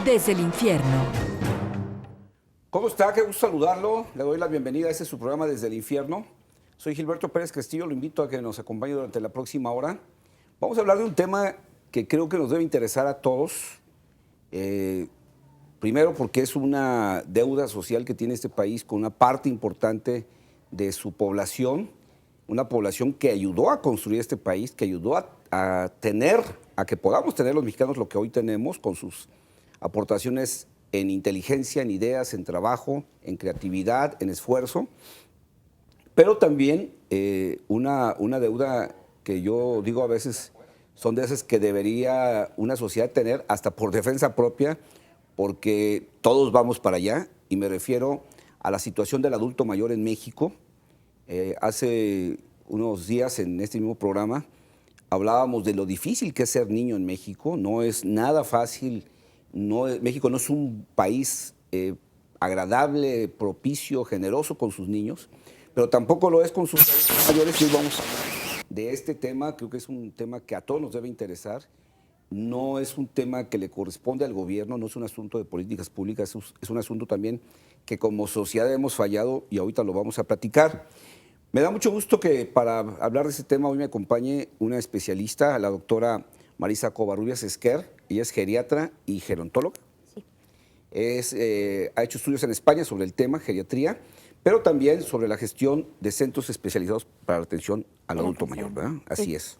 desde el infierno. ¿Cómo está? Qué gusto saludarlo. Le doy la bienvenida a este su programa Desde el Infierno. Soy Gilberto Pérez Castillo, lo invito a que nos acompañe durante la próxima hora. Vamos a hablar de un tema que creo que nos debe interesar a todos. Primero porque es una deuda social que tiene este país con una parte importante de su población, una población que ayudó a construir este país, que ayudó a que podamos tener los mexicanos lo que hoy tenemos con sus aportaciones en inteligencia, en ideas, en trabajo, en creatividad, en esfuerzo, pero también una deuda que yo digo a veces son de esas que debería una sociedad tener hasta por defensa propia, porque todos vamos para allá, y me refiero a la situación del adulto mayor en México. Hace unos días en este mismo programa hablábamos de lo difícil que es ser niño en México. No es nada fácil. México no es un país agradable, propicio, generoso con sus niños, pero tampoco lo es con sus mayores. Y hoy vamos a hablar de este tema. Creo que es un tema que a todos nos debe interesar. No es un tema que le corresponde al gobierno, no es un asunto de políticas públicas, es un asunto también que como sociedad hemos fallado, y ahorita lo vamos a platicar. Me da mucho gusto que para hablar de este tema hoy me acompañe una especialista, la doctora Marisa Covarrubias Esquer. Ella es geriatra y gerontóloga. Sí. Ha hecho estudios en España sobre el tema, geriatría, pero también sobre la gestión de centros especializados para la atención al adulto mayor, ¿verdad? Así sí. Es.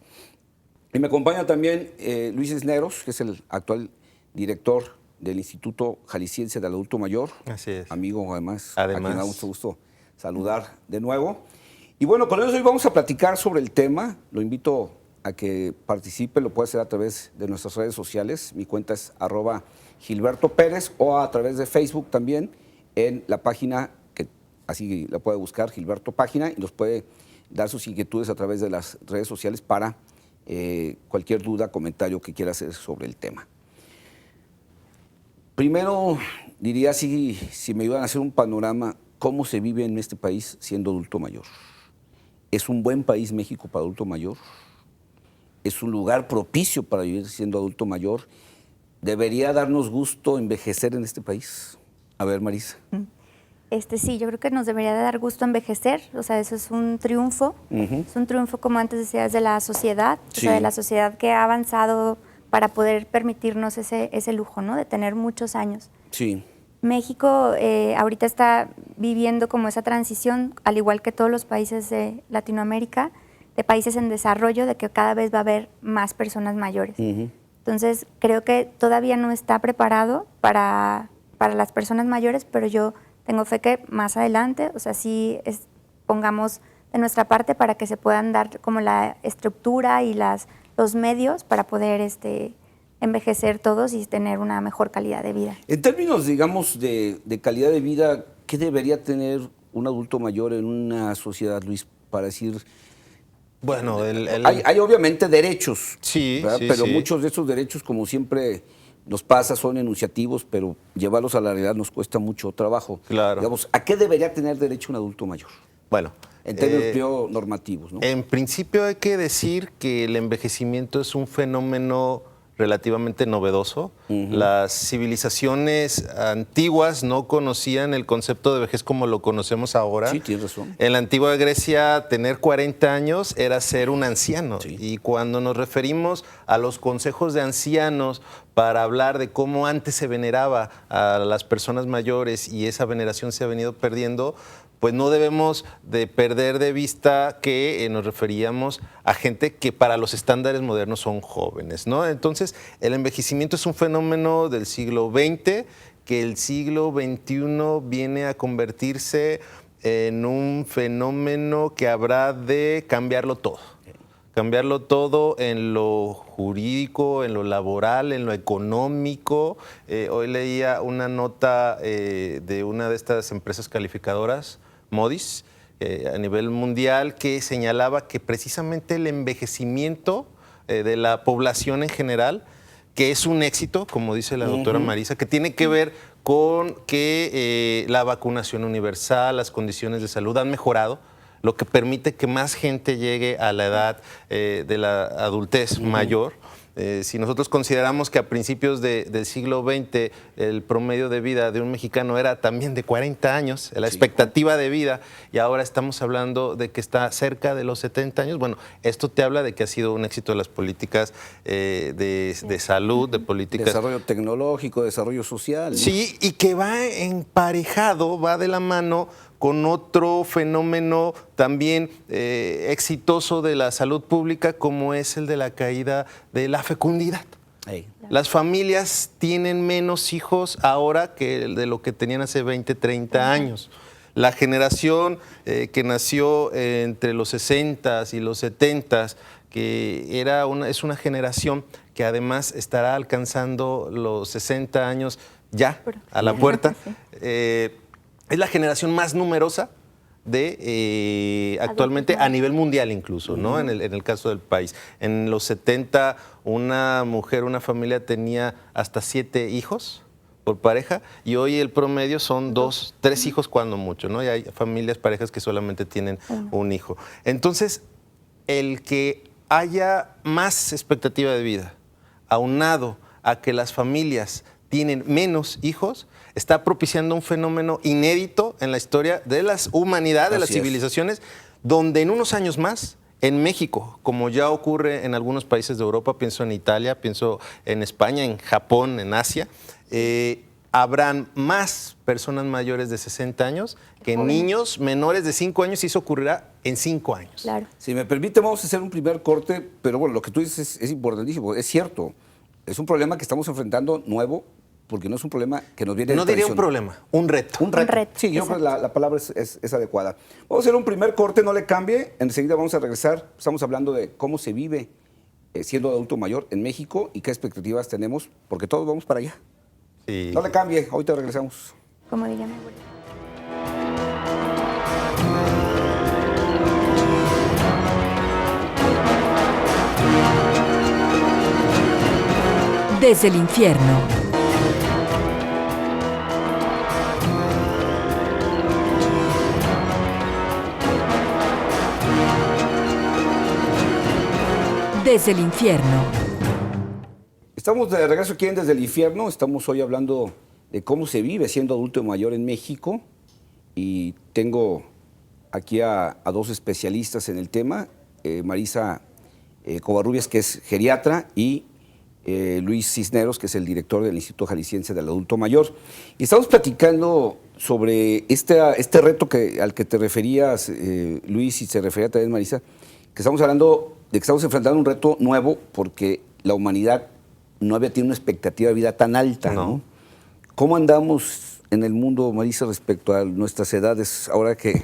Y me acompaña también Luis Cisneros, que es el actual director del Instituto Jalisciense del Adulto Mayor. Así es. Amigo, además. A quien me da mucho gusto saludar de nuevo. Y bueno, con eso hoy vamos a platicar sobre el tema. Lo invito a que participe, lo puede hacer a través de nuestras redes sociales. Mi cuenta es @GilbertoPérez, o a través de Facebook también, en la página, que así la puede buscar, Gilberto Página, y nos puede dar sus inquietudes a través de las redes sociales para cualquier duda, comentario que quiera hacer sobre el tema. Primero, diría si me ayudan a hacer un panorama, ¿cómo se vive en este país siendo adulto mayor? ¿Es un buen país México para adulto mayor? ¿Es un lugar propicio para vivir siendo adulto mayor? ¿Debería darnos gusto envejecer en este país? A ver, Marisa. Sí, yo creo que nos debería de dar gusto envejecer, o sea, eso es un triunfo. Es un triunfo, como antes decías, de la sociedad, sí. O sea, de la sociedad que ha avanzado para poder permitirnos ese lujo, ¿no? De tener muchos años. Sí. México ahorita está viviendo como esa transición, al igual que todos los países de Latinoamérica, de países en desarrollo, de que cada vez va a haber más personas mayores. Entonces, creo que todavía no está preparado para las personas mayores, pero yo tengo fe que más adelante, o sea, sí pongamos de nuestra parte para que se puedan dar como la estructura y los medios para poder envejecer todos y tener una mejor calidad de vida. En términos, digamos, de calidad de vida, ¿qué debería tener un adulto mayor en una sociedad, Luis, para decir? Bueno, hay obviamente derechos, sí, sí, pero sí. Muchos de esos derechos, como siempre nos pasa, son enunciativos, pero llevarlos a la realidad nos cuesta mucho trabajo. Claro. Digamos, ¿a qué debería tener derecho un adulto mayor? Bueno, en términos normativos, ¿no? En principio hay que decir que el envejecimiento es un fenómeno relativamente novedoso. Las civilizaciones antiguas no conocían el concepto de vejez como lo conocemos ahora. Sí, tienes razón. En la antigua Grecia, tener 40 años era ser un anciano. Sí. Y cuando nos referimos a los consejos de ancianos para hablar de cómo antes se veneraba a las personas mayores y esa veneración se ha venido perdiendo, pues no debemos de perder de vista que nos referíamos a gente que para los estándares modernos son jóvenes, ¿no? Entonces, el envejecimiento es un fenómeno del siglo XX, que el siglo XXI viene a convertirse en un fenómeno que habrá de cambiarlo todo. Cambiarlo todo en lo jurídico, en lo laboral, en lo económico. Hoy leía una nota de una de estas empresas calificadoras, Moody's, a nivel mundial, que señalaba que precisamente el envejecimiento de la población en general, que es un éxito, como dice la doctora Marisa, que tiene que ver con que la vacunación universal, las condiciones de salud han mejorado, lo que permite que más gente llegue a la edad de la adultez mayor. Si nosotros consideramos que a principios del siglo XX el promedio de vida de un mexicano era también de 40 años, la expectativa de vida, y ahora estamos hablando de que está cerca de los 70 años, bueno, esto te habla de que ha sido un éxito de las políticas de salud, de políticas... Desarrollo tecnológico, desarrollo social, ¿no? Sí, y que va emparejado, va de la mano con otro fenómeno también exitoso de la salud pública, como es el de la caída de la fecundidad. Hey. Las familias tienen menos hijos ahora que de lo que tenían hace 20, 30 años. La generación que nació entre los 60s y los 70s, que es una generación que además estará alcanzando los 60 años ya a la puerta, es la generación más numerosa actualmente a nivel mundial incluso, ¿no? En el caso del país. En los 70 una mujer, una familia tenía hasta 7 hijos por pareja, y hoy el promedio son 2, 3 hijos cuando mucho, ¿no? Y hay familias, parejas que solamente tienen un hijo. Entonces, el que haya más expectativa de vida, aunado a que las familias tienen menos hijos, está propiciando un fenómeno inédito en la historia de la humanidad, de las civilizaciones, donde en unos años más, en México, como ya ocurre en algunos países de Europa, pienso en Italia, pienso en España, en Japón, en Asia, habrán más personas mayores de 60 años que niños menores de 5 años, y eso ocurrirá en 5 años. Claro. Si me permite, vamos a hacer un primer corte, pero bueno, lo que tú dices es importantísimo, es cierto. Es un problema que estamos enfrentando nuevo, porque no es un problema que nos viene de No diría tradición. un problema, un reto. Un reto. Sí, yo exacto. creo que la palabra es adecuada. Vamos a hacer un primer corte, no le cambie. Enseguida vamos a regresar. Estamos hablando de cómo se vive siendo adulto mayor en México y qué expectativas tenemos, porque todos vamos para allá. Sí. No le cambie, ahorita regresamos. Como diría mi abuela. Desde el infierno. Desde el infierno. Estamos de regreso aquí en Desde el Infierno. Estamos hoy hablando de cómo se vive siendo adulto mayor en México. Y tengo aquí a 2 especialistas en el tema. Marisa Covarrubias, que es geriatra, y Luis Cisneros, que es el director del Instituto Jalisciense del Adulto Mayor. Y estamos platicando sobre este reto al que te referías, Luis, y se refería también Marisa, que estamos hablando de que estamos enfrentando un reto nuevo porque la humanidad no había tenido una expectativa de vida tan alta, ¿no? ¿Cómo andamos en el mundo, Marisa, respecto a nuestras edades? Ahora que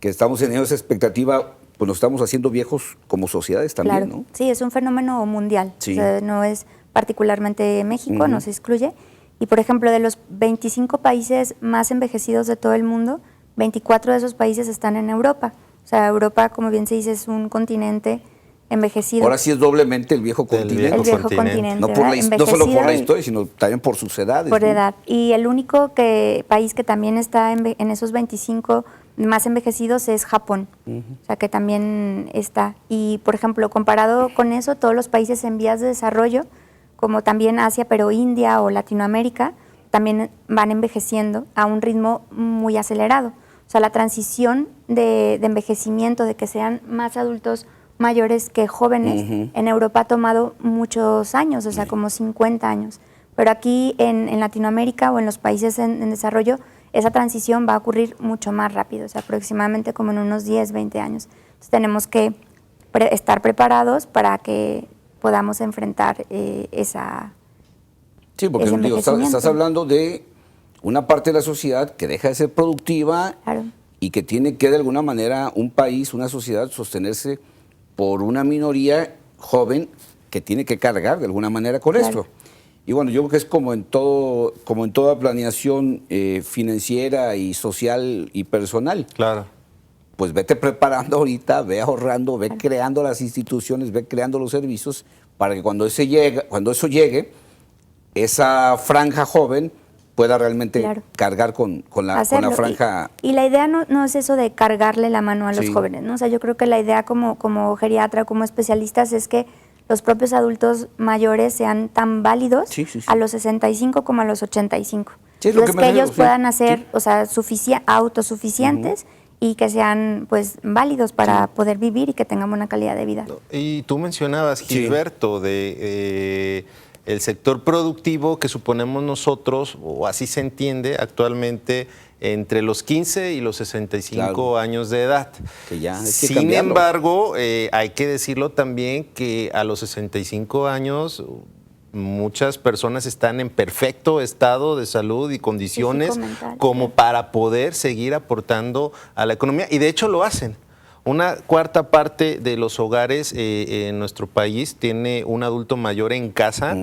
estamos en esa expectativa, pues nos estamos haciendo viejos como sociedades también, Claro. ¿no? Sí, es un fenómeno mundial. Sí. O sea, no es particularmente México, no se excluye. Y, por ejemplo, de los 25 países más envejecidos de todo el mundo, 24 de esos países están en Europa. O sea, Europa, como bien se dice, es un continente envejecido. Ahora sí es doblemente el viejo continente. El viejo continente. No, no solo por la Envejecido historia, sino también por sus edades. por ¿no? edad. Y el único país que también está en esos 25 más envejecidos es Japón. O sea, que también está. Y, por ejemplo, comparado con eso, todos los países en vías de desarrollo, como también Asia, pero India o Latinoamérica, también van envejeciendo a un ritmo muy acelerado. O sea, la transición de envejecimiento, de que sean más adultos mayores que jóvenes, en Europa ha tomado muchos años, o sea, como 50 años. Pero aquí en Latinoamérica o en los países en desarrollo, esa transición va a ocurrir mucho más rápido, o sea, aproximadamente como en unos 10, 20 años. Entonces tenemos que estar preparados para que podamos enfrentar esa... Sí, porque ese digo, estás envejecimiento. hablando de una parte de la sociedad que deja de ser productiva Claro. y que tiene que de alguna manera un país, una sociedad sostenerse por una minoría joven que tiene que cargar de alguna manera con Claro. esto. Y bueno, yo creo que es como en toda planeación financiera y social y personal. Claro. Pues vete preparando ahorita, ve ahorrando, ve creando las instituciones, ve creando los servicios para que cuando eso llegue, esa franja joven pueda realmente Claro. cargar con la hacerlo. franja. Y la idea no es eso de cargarle la mano a los Sí. jóvenes, ¿no? O sea, yo creo que la idea como geriatra, como especialistas, es que los propios adultos mayores sean tan válidos Sí, sí, sí. a los 65 como a los 85. Sí, es lo Entonces, que que me refiero, ellos sí. puedan hacer, Sí. o sea, autosuficientes y que sean, pues, válidos para poder vivir y que tengan una calidad de vida. Y tú mencionabas, Gilberto, de el sector productivo que suponemos nosotros, o así se entiende actualmente, entre los 15 y los 65 Claro. años de edad. Que ya, hay que Sin cambiarlo. embargo, hay que decirlo también que a los 65 años muchas personas están en perfecto estado de salud y condiciones Físico-mental, como claro. para poder seguir aportando a la economía. Y de hecho lo hacen. Una cuarta parte de los hogares en nuestro país tiene un adulto mayor en casa.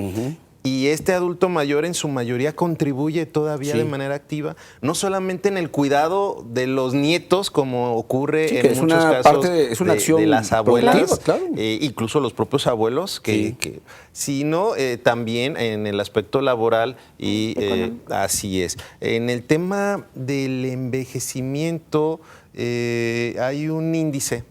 Y este adulto mayor en su mayoría contribuye todavía Sí. de manera activa, no solamente en el cuidado de los nietos, como ocurre Sí, que en es muchos una casos parte, es una acción de las abuelas, productiva, claro. incluso los propios abuelos, sino también en el aspecto laboral y así es. En el tema del envejecimiento hay un índice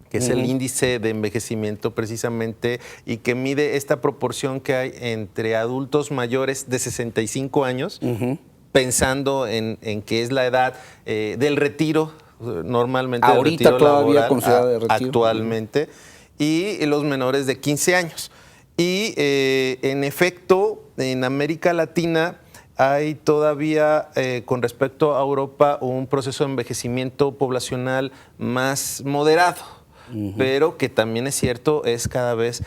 que es el índice de envejecimiento precisamente, y que mide esta proporción que hay entre adultos mayores de 65 años, pensando en que es la edad del retiro, normalmente del Ahorita retiro todavía laboral, considerada de retiro. actualmente, y los menores de 15 años. Y en efecto, en América Latina hay todavía, con respecto a Europa, un proceso de envejecimiento poblacional más moderado. Pero que también es cierto, es cada vez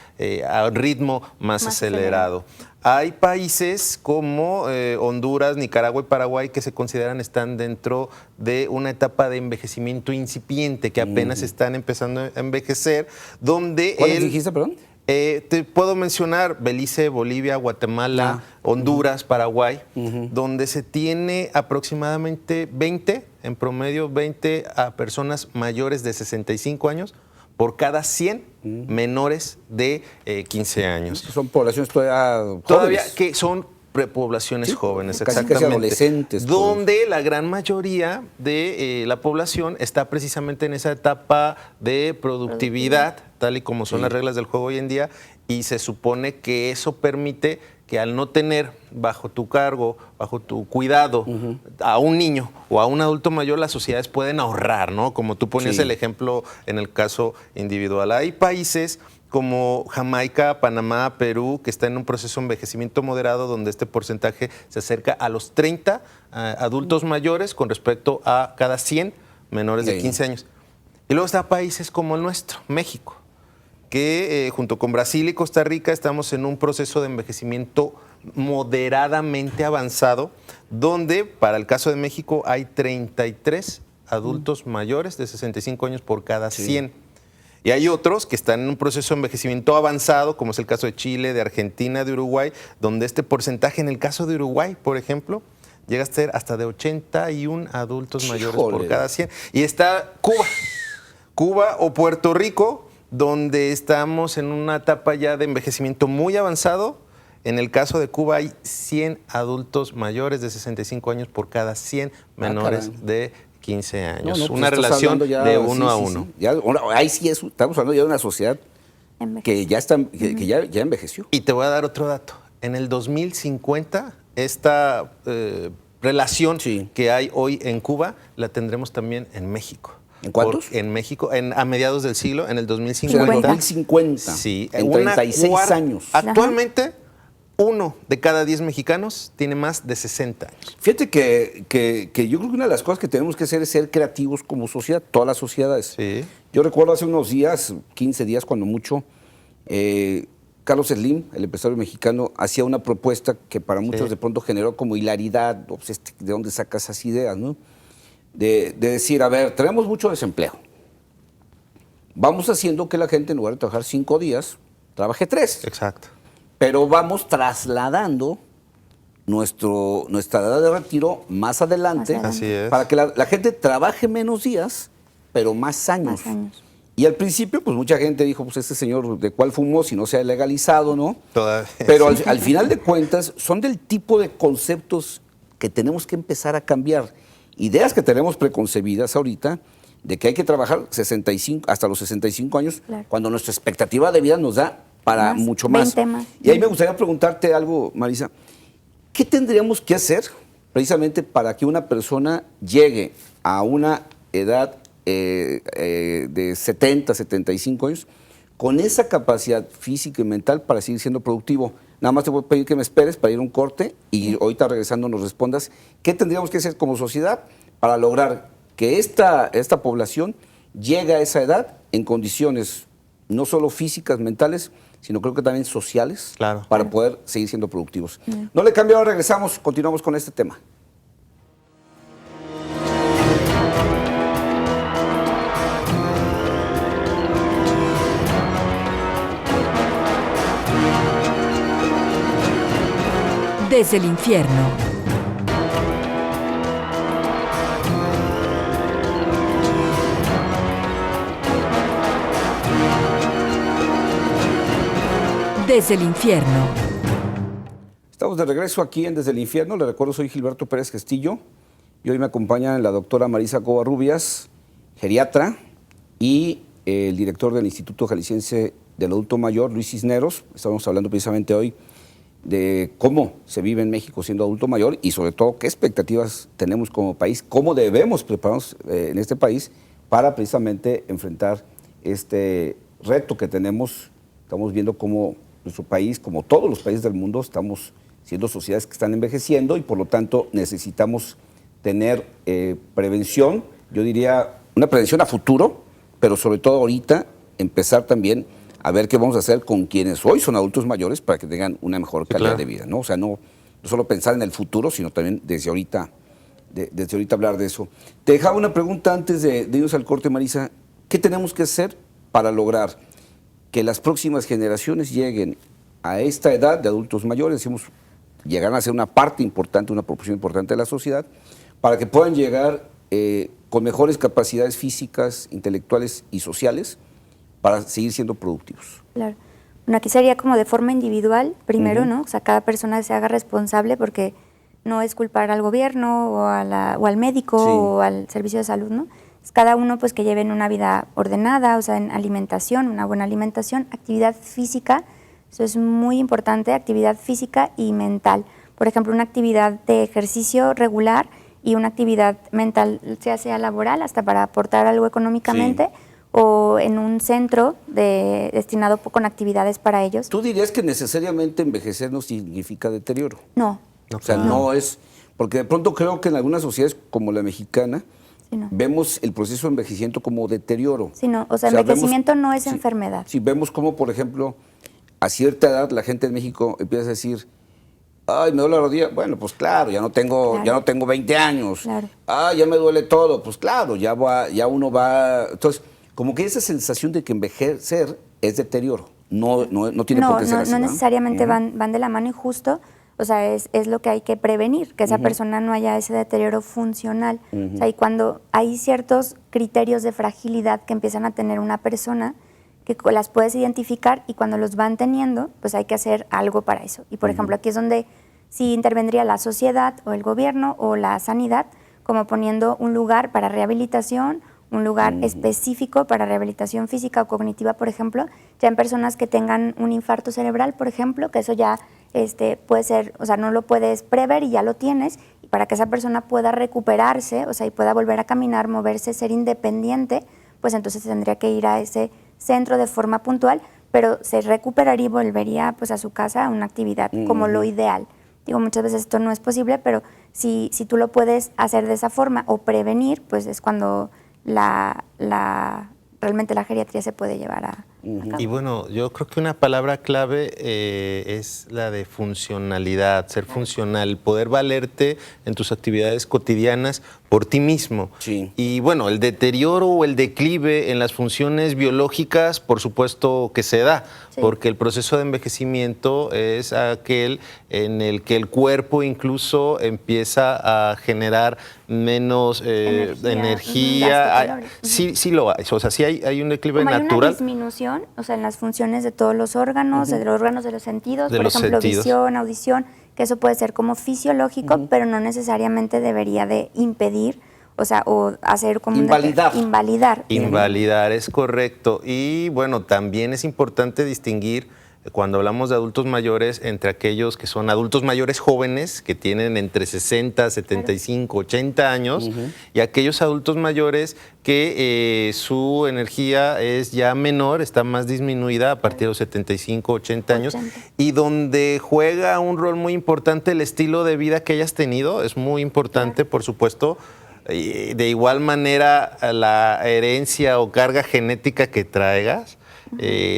a un ritmo más acelerado. Hay países como Honduras, Nicaragua y Paraguay que se consideran están dentro de una etapa de envejecimiento incipiente, que apenas están empezando a envejecer, donde ¿Cuáles dijiste, perdón? te puedo mencionar Belice, Bolivia, Guatemala, Honduras, Paraguay, donde se tiene aproximadamente 20, en promedio 20 a personas mayores de 65 años por cada 100 menores de 15 años. Son poblaciones todavía Todavía jóvenes. que son poblaciones Sí, jóvenes, casi exactamente. adolescentes, pues. Donde la gran mayoría de la población está precisamente en esa etapa de productividad, tal y como son las reglas del juego hoy en día, y se supone que eso permite que al no tener bajo tu cargo, bajo tu cuidado, a un niño o a un adulto mayor, las sociedades pueden ahorrar, ¿no? Como tú ponías Sí. el ejemplo en el caso individual. Hay países como Jamaica, Panamá, Perú, que están en un proceso de envejecimiento moderado, donde este porcentaje se acerca a los 30 adultos mayores con respecto a cada 100 menores de 15 años. Y luego está países como el nuestro, México, que junto con Brasil y Costa Rica estamos en un proceso de envejecimiento moderadamente avanzado, donde para el caso de México hay 33 adultos mayores de 65 años por cada 100. Y hay otros que están en un proceso de envejecimiento avanzado, como es el caso de Chile, de Argentina, de Uruguay, donde este porcentaje, en el caso de Uruguay, por ejemplo, llega a ser hasta de 81 adultos mayores por cada 100. Y está Cuba o Puerto Rico, donde estamos en una etapa ya de envejecimiento muy avanzado. En el caso de Cuba hay 100 adultos mayores de 65 años por cada 100 menores de 15 años. Pues una estás relación hablando ya, de uno a sí, uno. sí. Ya, ahí sí estamos hablando ya de una sociedad que ya está, que ya envejeció. Y te voy a dar otro dato. En el 2050, esta relación que hay hoy en Cuba la tendremos también en México. ¿En cuántos? En México, a mediados del siglo, en el O sea, en 2050. el 2050. Sí, En 36 años. Actualmente, 1 de cada 10 mexicanos tiene más de 60 años. Fíjate que yo creo que una de las cosas que tenemos que hacer es ser creativos como sociedad, todas las sociedades. Sí. Yo recuerdo hace unos días, 15 días cuando mucho, Carlos Slim, el empresario mexicano, hacía una propuesta que para muchos de pronto generó como hilaridad, pues, ¿de dónde sacas esas ideas, no? De decir, a ver, tenemos mucho desempleo. Vamos haciendo que la gente, en lugar de trabajar 5 días, trabaje 3. Exacto. Pero vamos trasladando nuestra edad de retiro más adelante, Así es. para que la gente trabaje menos días, pero más años. Más años. Y al principio, pues mucha gente dijo, pues este señor, ¿de cuál fumó si no se ha legalizado, no? Todavía. Pero al final de cuentas, son del tipo de conceptos que tenemos que empezar a cambiar. Ideas que tenemos preconcebidas ahorita, de que hay que trabajar 65, hasta los 65 años, Claro. cuando nuestra expectativa de vida nos da para Más, mucho más. 20 más. Y ahí me gustaría preguntarte algo, Marisa. ¿Qué tendríamos que hacer precisamente para que una persona llegue a una edad de 70, 75 años con esa capacidad física y mental para seguir siendo productivo? Nada más te voy a pedir que me esperes para ir a un corte y ahorita regresando nos respondas qué tendríamos que hacer como sociedad para lograr que esta población llegue a esa edad en condiciones no solo físicas, mentales, sino creo que también sociales, Claro. para poder seguir siendo productivos. No le cambio, ahora regresamos, continuamos con este tema. Desde el infierno. Desde el infierno. Estamos de regreso aquí en Desde el Infierno. Le recuerdo, soy Gilberto Pérez Castillo y hoy me acompaña la doctora Marisa Covarrubias, geriatra, y el director del Instituto Jalisciense del Adulto Mayor, Luis Cisneros. Estamos hablando precisamente hoy de cómo se vive en México siendo adulto mayor y sobre todo qué expectativas tenemos como país, cómo debemos prepararnos en este país para precisamente enfrentar este reto que tenemos. Estamos viendo cómo nuestro país, como todos los países del mundo, estamos siendo sociedades que están envejeciendo y por lo tanto necesitamos tener prevención, yo diría una prevención a futuro, pero sobre todo ahorita empezar también a ver qué vamos a hacer con quienes hoy son adultos mayores para que tengan una mejor calidad de vida, ¿no? O sea, no solo pensar en el futuro, sino también desde ahorita hablar de eso. Te dejaba una pregunta antes de irnos al corte, Marisa. ¿Qué tenemos que hacer para lograr que las próximas generaciones lleguen a esta edad de adultos mayores, decimos, llegar a ser una parte importante, una proporción importante de la sociedad, para que puedan llegar con mejores capacidades físicas, intelectuales y sociales para seguir siendo productivos? Claro. Bueno, aquí sería como de forma individual, primero, ¿no? O sea, cada persona se haga responsable porque no es culpar al gobierno o al médico o al servicio de salud, ¿no? Es cada uno pues que lleven una vida ordenada, o sea, en alimentación, una buena alimentación, actividad física, eso es muy importante, actividad física y mental. Por ejemplo, una actividad de ejercicio regular y una actividad mental, sea laboral, hasta para aportar algo económicamente, o en un centro destinado con actividades para ellos. ¿Tú dirías que necesariamente envejecer no significa deterioro? No. O sea, no es... Porque de pronto creo que en algunas sociedades como la mexicana, vemos el proceso de envejecimiento como deterioro. Sí, no. O sea, envejecimiento no es enfermedad. Sí, vemos como, por ejemplo, a cierta edad la gente en México empieza a decir, ay, me duele la rodilla. Bueno, pues claro, ya no tengo 20 años. Claro. Ah, ya me duele todo. Pues claro, ya uno va... Entonces, como que esa sensación de que envejecer es deterioro. No tiene por qué ser así. No necesariamente van de la mano y justo, o sea, es lo que hay que prevenir, que esa persona no haya ese deterioro funcional. O sea, y cuando hay ciertos criterios de fragilidad que empiezan a tener una persona, que las puedes identificar y cuando los van teniendo, pues hay que hacer algo para eso. Y por ejemplo, aquí es donde sí intervendría la sociedad o el gobierno o la sanidad, como poniendo un lugar para rehabilitación, un lugar específico para rehabilitación física o cognitiva, por ejemplo, ya en personas que tengan un infarto cerebral, por ejemplo, que eso ya puede ser, o sea, no lo puedes prever y ya lo tienes, y para que esa persona pueda recuperarse, o sea, y pueda volver a caminar, moverse, ser independiente, pues entonces tendría que ir a ese centro de forma puntual, pero se recuperaría y volvería pues a su casa a una actividad como lo ideal. Digo, muchas veces esto no es posible, pero si tú lo puedes hacer de esa forma o prevenir, pues es cuando realmente la geriatría se puede llevar a cabo. Y bueno, yo creo que una palabra clave es la de funcionalidad, ser funcional, poder valerte en tus actividades cotidianas por ti mismo. Sí. Y bueno, el deterioro o el declive en las funciones biológicas, por supuesto que se da, porque el proceso de envejecimiento es aquel en el que el cuerpo incluso empieza a generar menos energía. Sí lo hay, o sea, sí hay un declive como natural. Hay una disminución, o sea, en las funciones de todos los órganos, de los órganos de los sentidos, por ejemplo, visión, audición, que eso puede ser como fisiológico, pero no necesariamente debería de impedir, o sea, o hacer como invalidar. Invalidar, es correcto. Y bueno, también es importante distinguir cuando hablamos de adultos mayores, entre aquellos que son adultos mayores jóvenes, que tienen entre 60, 75, 80 años, y aquellos adultos mayores que su energía es ya menor, está más disminuida a partir de los 75, 80 años, y donde juega un rol muy importante el estilo de vida que hayas tenido, es muy importante, por supuesto. De igual manera, la herencia o carga genética que traigas,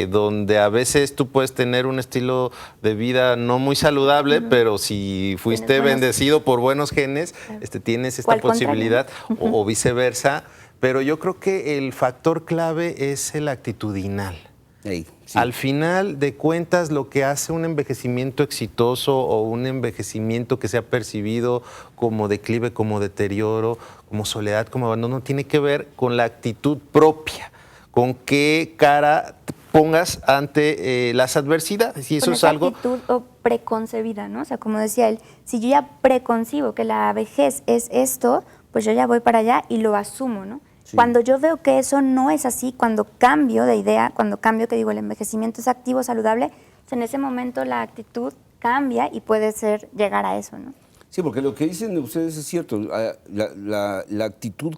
donde a veces tú puedes tener un estilo de vida no muy saludable, pero si fuiste bendecido por buenos genes, tienes esta posibilidad, o viceversa. Pero yo creo que el factor clave es el actitudinal. Sí. Al final de cuentas, lo que hace un envejecimiento exitoso o un envejecimiento que sea percibido como declive, como deterioro, como soledad, como abandono, tiene que ver con la actitud propia, con qué cara pongas ante las adversidades. Y eso con es esa algo... actitud o preconcebida, ¿no? O sea, como decía él, si yo ya preconcibo que la vejez es esto, pues yo ya voy para allá y lo asumo, ¿no? Sí. Cuando yo veo que eso no es así, cuando cambio de idea, cuando cambio que digo el envejecimiento es activo, saludable, pues en ese momento la actitud cambia y puede ser llegar a eso, ¿no? Sí, porque lo que dicen ustedes es cierto. La actitud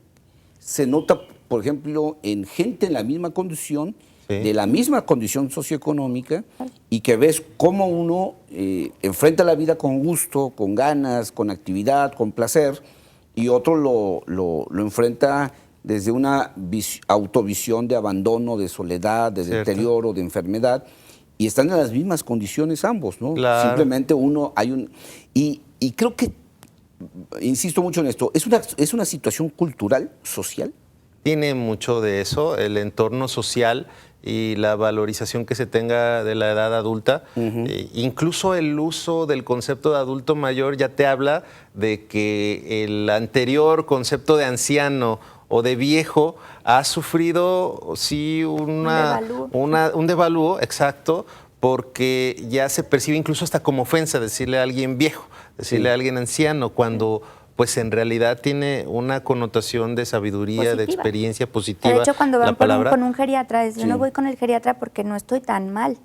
se nota, por ejemplo, en gente en la misma condición, de la misma condición socioeconómica, y que ves cómo uno enfrenta la vida con gusto, con ganas, con actividad, con placer, y otro lo enfrenta desde una autovisión de abandono, de soledad, de deterioro, de enfermedad, y están en las mismas condiciones ambos, ¿no? Claro. Simplemente uno hay un... Y creo que, insisto mucho en esto, es una situación cultural, social. Tiene mucho de eso, el entorno social y la valorización que se tenga de la edad adulta. Incluso el uso del concepto de adulto mayor ya te habla de que el anterior concepto de anciano o de viejo ha sufrido, sí, un devalúo, exacto, porque ya se percibe incluso hasta como ofensa decirle a alguien viejo, decirle a alguien anciano, cuando pues en realidad tiene una connotación de sabiduría, positiva, de experiencia positiva. De hecho, cuando van con un geriatra, yo no voy con el geriatra porque no estoy tan mal.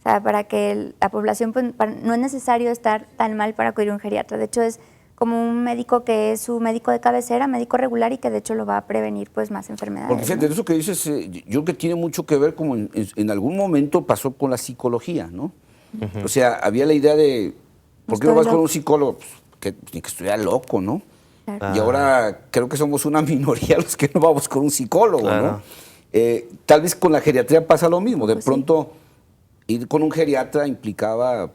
O sea, para que la población, pues, no es necesario estar tan mal para acudir a un geriatra. De hecho, es como un médico que es su médico de cabecera, médico regular, y que de hecho lo va a prevenir pues más enfermedades. Porque fíjate, eso que dices, yo creo que tiene mucho que ver como en algún momento pasó con la psicología, ¿no? O sea, había la idea de, ¿por qué no vas con un psicólogo? Pues, que estuviera loco, ¿no? Claro. Y ahora creo que somos una minoría los que no vamos con un psicólogo, ¿no? Tal vez con la geriatría pasa lo mismo. De pronto, ir con un geriatra implicaba,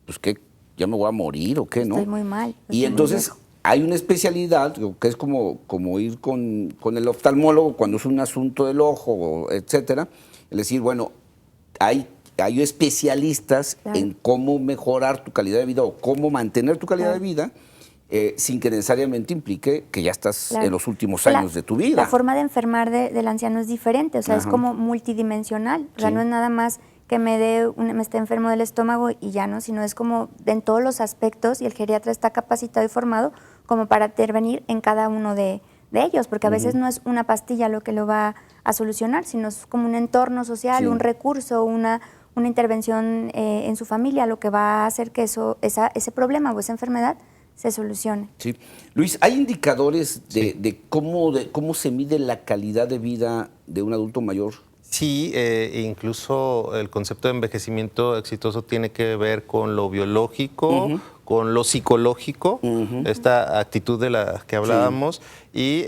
pues, que ya me voy a morir o qué, ¿no? Estoy muy mal. Y entonces hay una especialidad que es como ir con el oftalmólogo cuando es un asunto del ojo, etcétera. Es decir, bueno, hay especialistas en cómo mejorar tu calidad de vida o cómo mantener tu calidad de vida sin que necesariamente implique que ya estás en los últimos años de tu vida. La forma de enfermar del anciano es diferente, o sea, es como multidimensional. O sea, no es nada más que me esté enfermo del estómago y ya no, sino es como en todos los aspectos, y el geriatra está capacitado y formado como para intervenir en cada uno de ellos, porque a veces no es una pastilla lo que lo va a solucionar, sino es como un entorno social, un recurso, una intervención en su familia, lo que va a hacer que ese problema o esa enfermedad se solucione. Sí. Luis, ¿hay indicadores de cómo se mide la calidad de vida de un adulto mayor? Sí, incluso el concepto de envejecimiento exitoso tiene que ver con lo biológico, con lo psicológico, esta actitud de la que hablábamos, y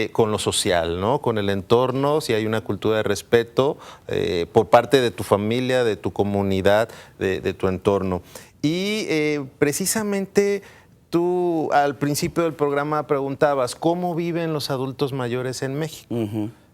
con lo social, ¿no? Con el entorno, si hay una cultura de respeto por parte de tu familia, de tu comunidad, de tu entorno. Y precisamente tú al principio del programa preguntabas, ¿cómo viven los adultos mayores en México?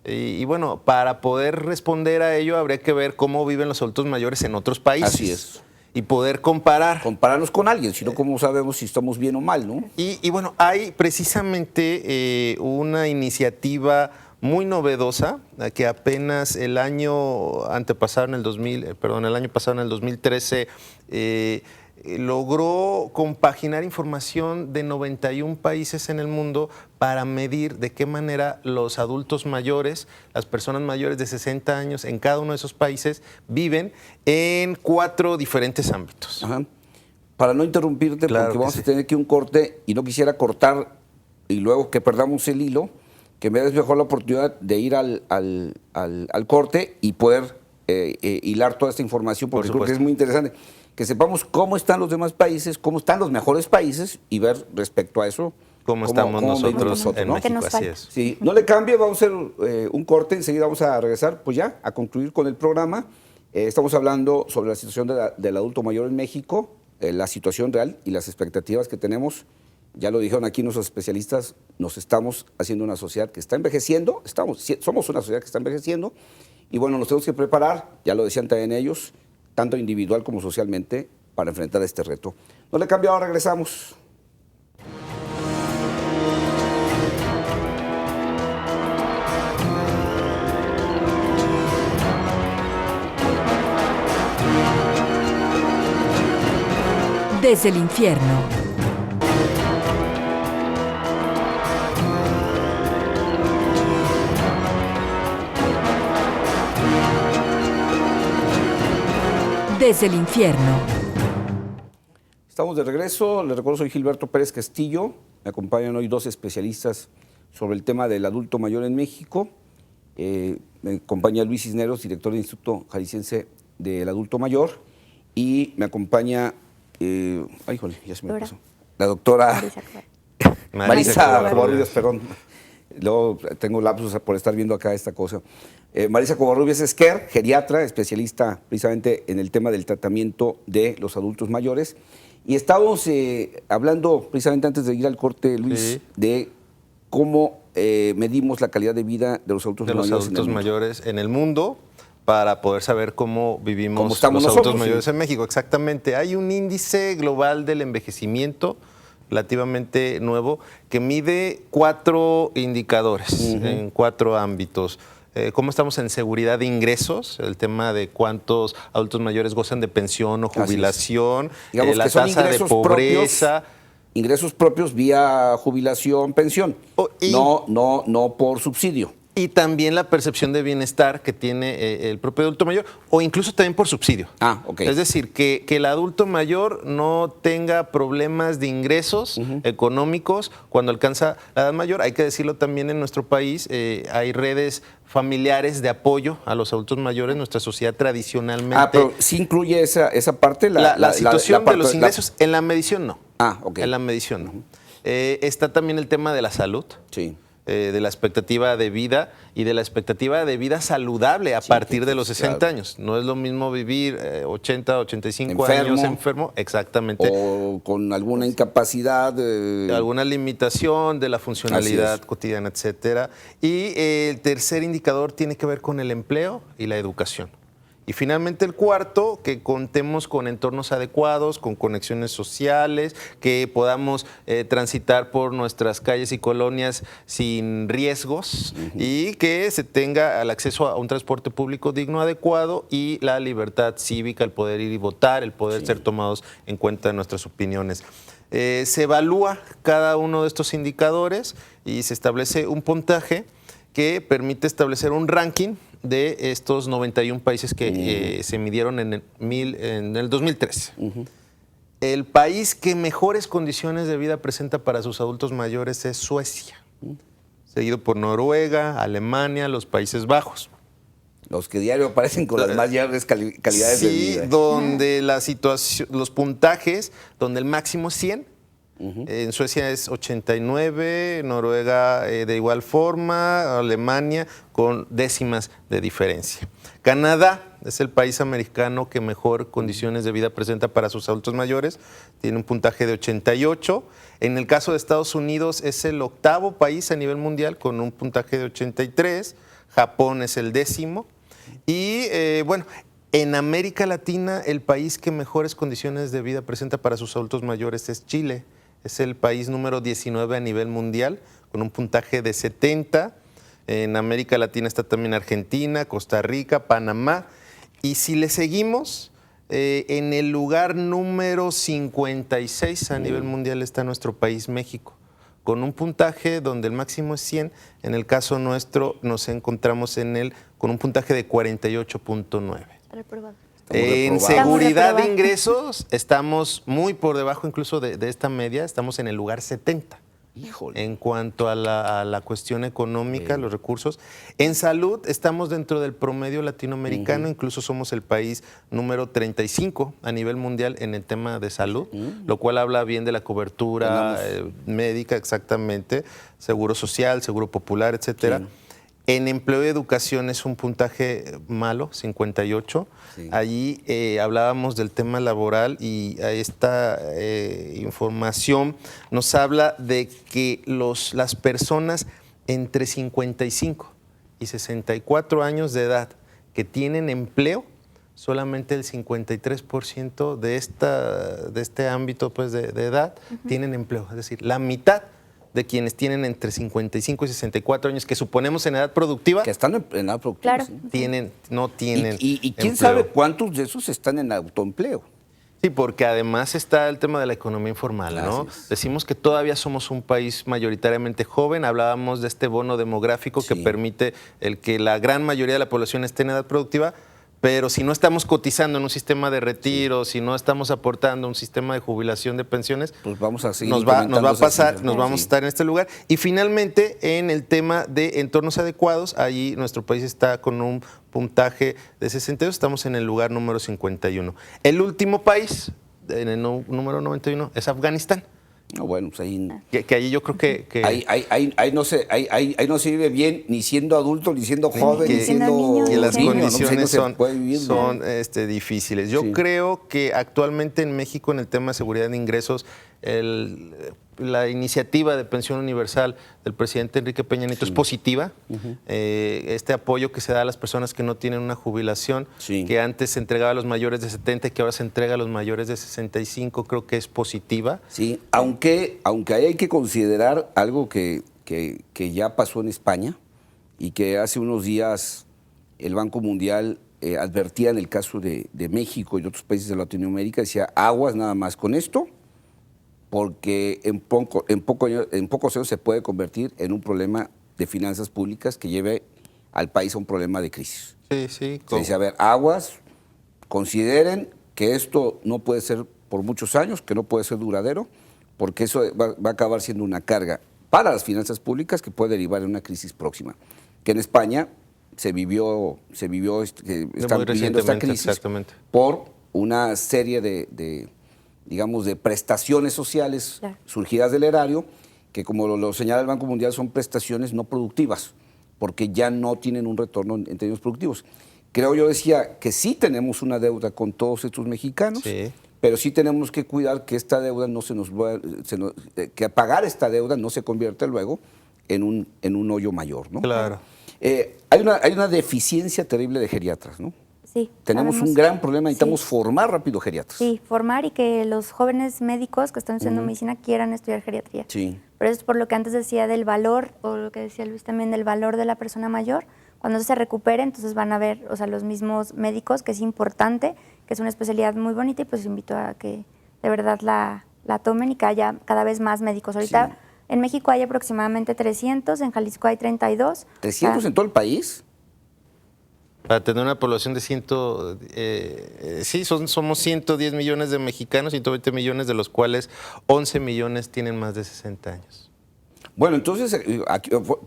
Y bueno, para poder responder a ello habría que ver cómo viven los adultos mayores en otros países. Así es. Y poder comparar. Compararnos con alguien, si no, ¿cómo sabemos si estamos bien o mal, no? Y bueno, hay precisamente una iniciativa muy novedosa que apenas el año pasado, en el 2013, logró compaginar información de 91 países en el mundo para medir de qué manera los adultos mayores, las personas mayores de 60 años en cada uno de esos países viven en 4 diferentes ámbitos. Ajá. Para no interrumpirte, Claro porque que vamos sí. a tener aquí un corte y no quisiera cortar y luego que perdamos el hilo, que me des mejor la oportunidad de ir al corte y poder hilar toda esta información, porque creo que es muy interesante. Que sepamos cómo están los demás países, cómo están los mejores países y ver respecto a eso ¿Cómo estamos medimos nosotros en ¿no? ¿Qué México? nos Así falta? es. Sí, no le cambie, vamos a hacer un corte, enseguida vamos a regresar, pues ya, a concluir con el programa. Estamos hablando sobre la situación del adulto mayor en México, la situación real y las expectativas que tenemos. Ya lo dijeron aquí nuestros especialistas, nos estamos haciendo una sociedad que está envejeciendo, somos una sociedad que está envejeciendo, y bueno, nos tenemos que preparar, ya lo decían también ellos, tanto individual como socialmente, para enfrentar este reto. No le cambie, ahora regresamos. Desde el infierno. Desde el infierno. Estamos de regreso, les recuerdo, soy Gilberto Pérez Castillo, me acompañan hoy 2 especialistas sobre el tema del adulto mayor en México. Me acompaña Luis Cisneros, director del Instituto Jalisciense del Adulto Mayor, y me acompaña, ya se me pasó, la doctora Marisa Covarrubias, perdón. Luego tengo lapsus por estar viendo acá esta cosa. Marisa Covarrubias Esquer, geriatra, especialista precisamente en el tema del tratamiento de los adultos mayores. Y estábamos hablando precisamente antes de ir al corte, Luis, Sí. de cómo medimos la calidad de vida de los adultos mayores en el mundo para poder saber cómo vivimos ¿Cómo estamos los adultos nosotros? mayores Sí. en México. Exactamente. Hay un índice global del envejecimiento relativamente nuevo que mide 4 indicadores en 4 ámbitos. Cómo estamos en seguridad de ingresos, el tema de cuántos adultos mayores gozan de pensión o jubilación, Digamos la que son tasa de ingresos pobreza. Ingresos propios vía jubilación, pensión. Y- No por subsidio. Y también la percepción de bienestar que tiene el propio adulto mayor, o incluso también por subsidio. Ah, ok. Es decir, que el adulto mayor no tenga problemas de ingresos económicos cuando alcanza la edad mayor. Hay que decirlo también, en nuestro país hay redes familiares de apoyo a los adultos mayores. Nuestra sociedad tradicionalmente... Ah, pero sí incluye esa parte. La situación parte de los ingresos en la medición no. Ah, ok. En la medición no. Está también el tema de la salud. Sí. De la expectativa de vida y de la expectativa de vida saludable a partir de los 60 claro. años. No es lo mismo vivir 80, 85 Enfermo. años enfermo, exactamente. O con alguna incapacidad. Alguna limitación de la funcionalidad Así es. cotidiana, etcétera. Y el tercer indicador tiene que ver con el empleo y la educación. Y finalmente el cuarto, que contemos con entornos adecuados, con conexiones sociales, que podamos transitar por nuestras calles y colonias sin riesgos y que se tenga el acceso a un transporte público digno, adecuado y la libertad cívica, el poder ir y votar, el poder ser tomados en cuenta en nuestras opiniones. Se evalúa cada uno de estos indicadores y se establece un puntaje que permite establecer un ranking de estos 91 países que se midieron en el 2013. El país que mejores condiciones de vida presenta para sus adultos mayores es Suecia, seguido por Noruega, Alemania, los Países Bajos. Los que diario aparecen con las más llaves calidades de vida. Sí, donde la situación, los puntajes, donde el máximo es 100. En Suecia es 89, Noruega de igual forma, Alemania con décimas de diferencia. Canadá es el país americano que mejor condiciones de vida presenta para sus adultos mayores, tiene un puntaje de 88. En el caso de Estados Unidos es el 8º país a nivel mundial con un puntaje de 83, Japón es el 10º y en América Latina el país que mejores condiciones de vida presenta para sus adultos mayores es Chile. Es el país número 19 a nivel mundial, con un puntaje de 70. En América Latina está también Argentina, Costa Rica, Panamá. Y si le seguimos, En el lugar número 56 a nivel mundial está nuestro país, México, con un puntaje donde el máximo es 100. En el caso nuestro nos encontramos con un puntaje de 48.9. Reprobado. En reprobados. seguridad de Estamos ingresos estamos muy por debajo incluso de esta media, estamos en el lugar 70. Híjole. En cuanto a la cuestión económica, los recursos. En salud estamos dentro del promedio latinoamericano, incluso somos el país número 35 a nivel mundial en el tema de salud, lo cual habla bien de la cobertura médica, exactamente, seguro social, seguro popular, etcétera. Sí. En empleo y educación es un puntaje malo, 58. Sí. Allí hablábamos del tema laboral y esta información nos habla de que las personas entre 55 y 64 años de edad que tienen empleo, solamente el 53% de este ámbito pues, de edad tienen empleo. Es decir, la mitad de quienes tienen entre 55 y 64 años, que suponemos en edad productiva, Que están en edad productiva. Claro. Sí. no tienen ¿Y quién empleo. sabe cuántos de esos están en autoempleo? Sí, porque además está el tema de la economía informal, ¿no? Gracias. Decimos que todavía somos un país mayoritariamente joven, hablábamos de este bono demográfico que Sí. permite el que la gran mayoría de la población esté en edad productiva, pero si no estamos cotizando en un sistema de retiro, si no estamos aportando un sistema de jubilación de pensiones, Pues vamos a seguir nos va a incrementando esas pasar, cifras, nos ¿no? vamos a Sí. estar en este lugar. Y finalmente, en el tema de entornos adecuados, allí nuestro país está con un puntaje de 62, estamos en el lugar número 51. El último país, en el número 91, es Afganistán, No, bueno, pues ahí, que allí yo creo que ahí no se vive bien ni siendo adulto, ni siendo joven, que- ni siendo niño, que las Sí. niño, ¿no? Pues ahí no condiciones se puede vivir, ¿no? son difíciles. Yo Sí. creo que actualmente en México, en el tema de seguridad de ingresos, la iniciativa de pensión universal del presidente Enrique Peña Nieto es positiva. Este apoyo que se da a las personas que no tienen una jubilación, Sí. que antes se entregaba a los mayores de 70 y que ahora se entrega a los mayores de 65, creo que es positiva. Sí, aunque ahí hay que considerar algo que ya pasó en España y que hace unos días el Banco Mundial advertía en el caso de México y de otros países de Latinoamérica, decía aguas nada más con esto, porque en pocos años se puede convertir en un problema de finanzas públicas que lleve al país a un problema de crisis. Sí, sí. Se dice, a ver, aguas, consideren que esto no puede ser por muchos años, que no puede ser duradero, porque eso va a acabar siendo una carga para las finanzas públicas que puede derivar en una crisis próxima. Que en España se vivió están muy viviendo esta recientemente, crisis exactamente. por una serie digamos, de prestaciones sociales Claro. surgidas del erario, que como lo señala el Banco Mundial son prestaciones no productivas, porque ya no tienen un retorno en términos productivos. Creo yo decía que sí tenemos una deuda con todos estos mexicanos, Sí. pero sí tenemos que cuidar que esta deuda no que pagar esta deuda no se convierta luego en un hoyo mayor, ¿no? Claro. Hay una deficiencia terrible de geriatras, ¿no? Sí. Tenemos sabemos. un gran problema, necesitamos Sí. formar rápido geriatras. Sí, formar y que los jóvenes médicos que están estudiando medicina quieran estudiar geriatría. Sí. Pero eso es por lo que antes decía del valor, o lo que decía Luis también, del valor de la persona mayor. Cuando se recupere, entonces van a ver, o sea, los mismos médicos, que es importante, que es una especialidad muy bonita, y pues invito a que de verdad la tomen y que haya cada vez más médicos. Ahorita Sí. en México hay aproximadamente 300, en Jalisco hay 32. ¿300 en todo el país? Para tener una población de somos 110 millones de mexicanos, 120 millones, de los cuales 11 millones tienen más de 60 años. Bueno, entonces,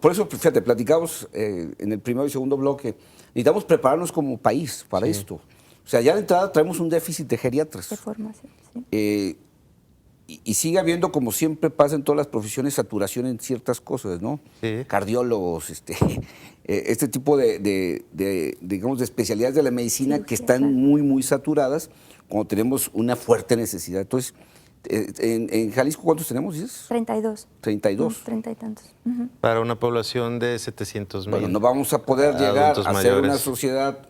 por eso, fíjate, platicamos en el primero y segundo bloque, necesitamos prepararnos como país para esto. O sea, ya de entrada traemos un déficit de geriatras. De formación, sí. Y sigue habiendo, como siempre pasa en todas las profesiones, saturación en ciertas cosas, ¿no? Sí. Cardiólogos, este tipo digamos, de especialidades de la medicina que Cirugía, están claro. muy, muy saturadas, cuando tenemos una fuerte necesidad. Entonces, en Jalisco, ¿cuántos tenemos, dices? 32. 32. 30 y tantos. Ujú. Para una población de 700,000. Bueno, no vamos a poder llegar adultos a ser una mayores. sociedad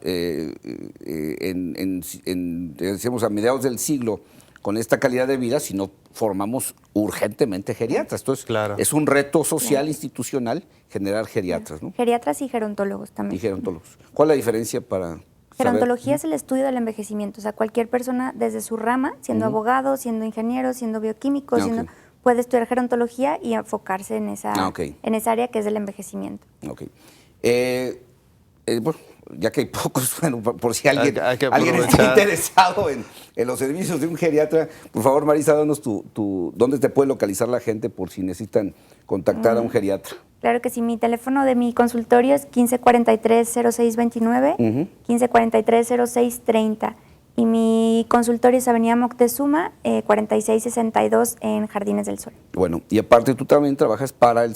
decimos, a mediados del siglo con esta calidad de vida si no formamos urgentemente geriatras. Entonces, Claro. es un reto social, institucional, generar geriatras, ¿no? Geriatras y gerontólogos también. Y gerontólogos. ¿Cuál es la diferencia para Gerontología es el estudio del envejecimiento. O sea, cualquier persona desde su rama, siendo abogado, siendo ingeniero, siendo bioquímico, Ok. puede estudiar gerontología y enfocarse en esa, Ok. en esa área que es del envejecimiento. Ok. Bueno, ya que hay pocos, bueno, por si Hay que alguien está aprovechar. interesado en los servicios de un geriatra, por favor, Marisa, danos dónde te puede localizar la gente por si necesitan contactar a un geriatra. Claro que sí, mi teléfono de mi consultorio es 1543-0629, 1543-0630. Y mi consultorio es Avenida Moctezuma, 4662 en Jardines del Sol. Bueno, y aparte tú también trabajas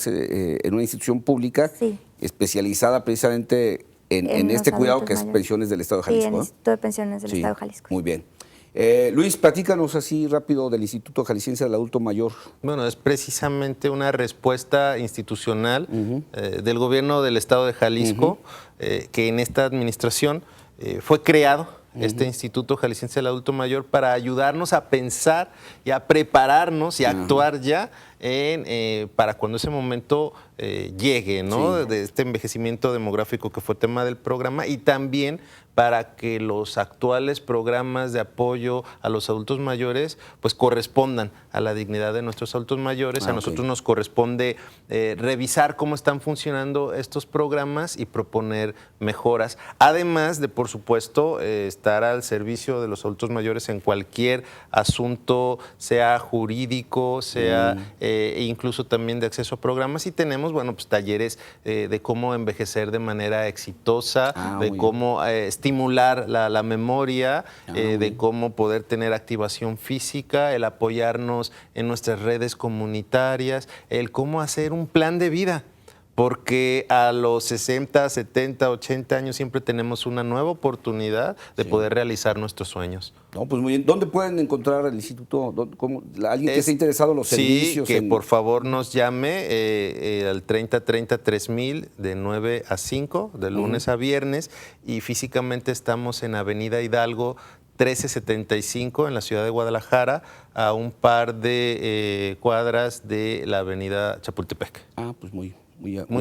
en una institución pública Sí. especializada precisamente en los este cuidado adultos que es mayores. Pensiones del Estado de Sí, Jalisco. en el ¿no? Instituto de Pensiones del Sí, Estado de Jalisco. muy bien. Luis, platícanos así rápido del Instituto Jalisciense del Adulto Mayor. Bueno, es precisamente una respuesta institucional del gobierno del estado de Jalisco, que en esta administración fue creado este Instituto Jalisciense del Adulto Mayor para ayudarnos a pensar y a prepararnos y a actuar ya para cuando ese momento llegue, ¿no? Sí. De este envejecimiento demográfico que fue tema del programa, y también para que los actuales programas de apoyo a los adultos mayores pues correspondan a la dignidad de nuestros adultos mayores. A nosotros nos corresponde revisar cómo están funcionando estos programas y proponer mejoras, además de, por supuesto, estar al servicio de los adultos mayores en cualquier asunto, sea jurídico, sea incluso también de acceso a programas. Y tenemos, bueno, pues talleres de cómo envejecer de manera exitosa, de muy cómo estimular la memoria, de cómo poder tener activación física, el apoyarnos en nuestras redes comunitarias, el cómo hacer un plan de vida. Porque a los 60, 70, 80 años siempre tenemos una nueva oportunidad de poder realizar nuestros sueños. No, pues muy bien. ¿Dónde pueden encontrar el instituto? Alguien que esté interesado en los servicios. Sí, que por favor nos llame al 3030-3000 de 9 a 5, de lunes a viernes, y físicamente estamos en Avenida Hidalgo 1375 en la ciudad de Guadalajara, a un par de cuadras de la Avenida Chapultepec. Pues muy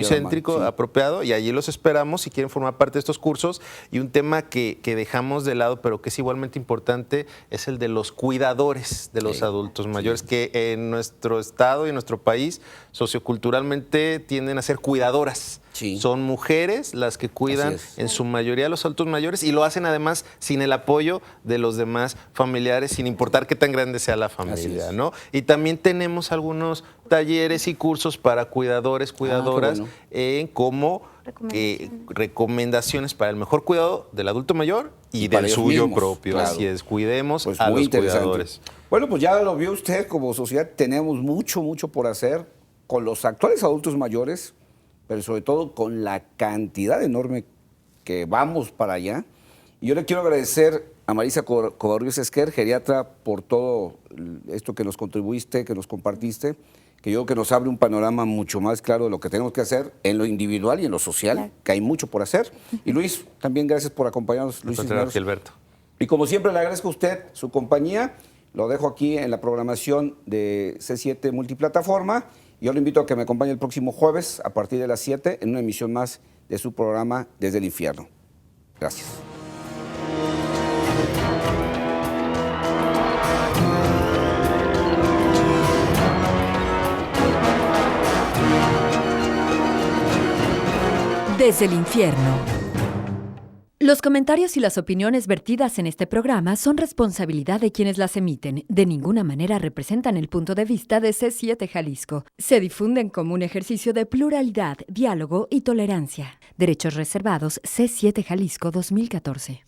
Céntrico, sí. apropiado, y allí los esperamos si quieren formar parte de estos cursos. Y un tema que dejamos de lado, pero que es igualmente importante, es el de los cuidadores de los adultos mayores, que en nuestro estado y en nuestro país socioculturalmente tienden a ser cuidadoras. Sí. Son mujeres las que cuidan Así es. en su mayoría a los adultos mayores, y lo hacen además sin el apoyo de los demás familiares, sin importar qué tan grande sea la familia, es. ¿no? Y también tenemos algunos talleres y cursos para cuidadoras, bueno. en cómo recomendaciones para el mejor cuidado del adulto mayor y para del ellos suyo mismos, propio. claro. Así es, cuidemos Pues a muy los interesante. cuidadores. Bueno, pues ya lo vio usted, como sociedad tenemos mucho por hacer con los actuales adultos mayores, pero sobre todo con la cantidad enorme que vamos para allá. Y yo le quiero agradecer a Marisa Covarrubias Esquer, geriatra, por todo esto que nos contribuiste, que nos compartiste, que yo creo que nos abre un panorama mucho más claro de lo que tenemos que hacer en lo individual y en lo social, Claro. que hay mucho por hacer. Y Luis, también gracias por acompañarnos. Luis Muchas Cisneros. gracias, Gilberto. Y como siempre le agradezco a usted su compañía. Lo dejo aquí en la programación de C7 Multiplataforma. Yo lo invito a que me acompañe el próximo jueves a partir de las 7 en una emisión más de su programa Desde el Infierno. Gracias. Desde el infierno. Los comentarios y las opiniones vertidas en este programa son responsabilidad de quienes las emiten. De ninguna manera representan el punto de vista de C7 Jalisco. Se difunden como un ejercicio de pluralidad, diálogo y tolerancia. Derechos reservados C7 Jalisco 2014.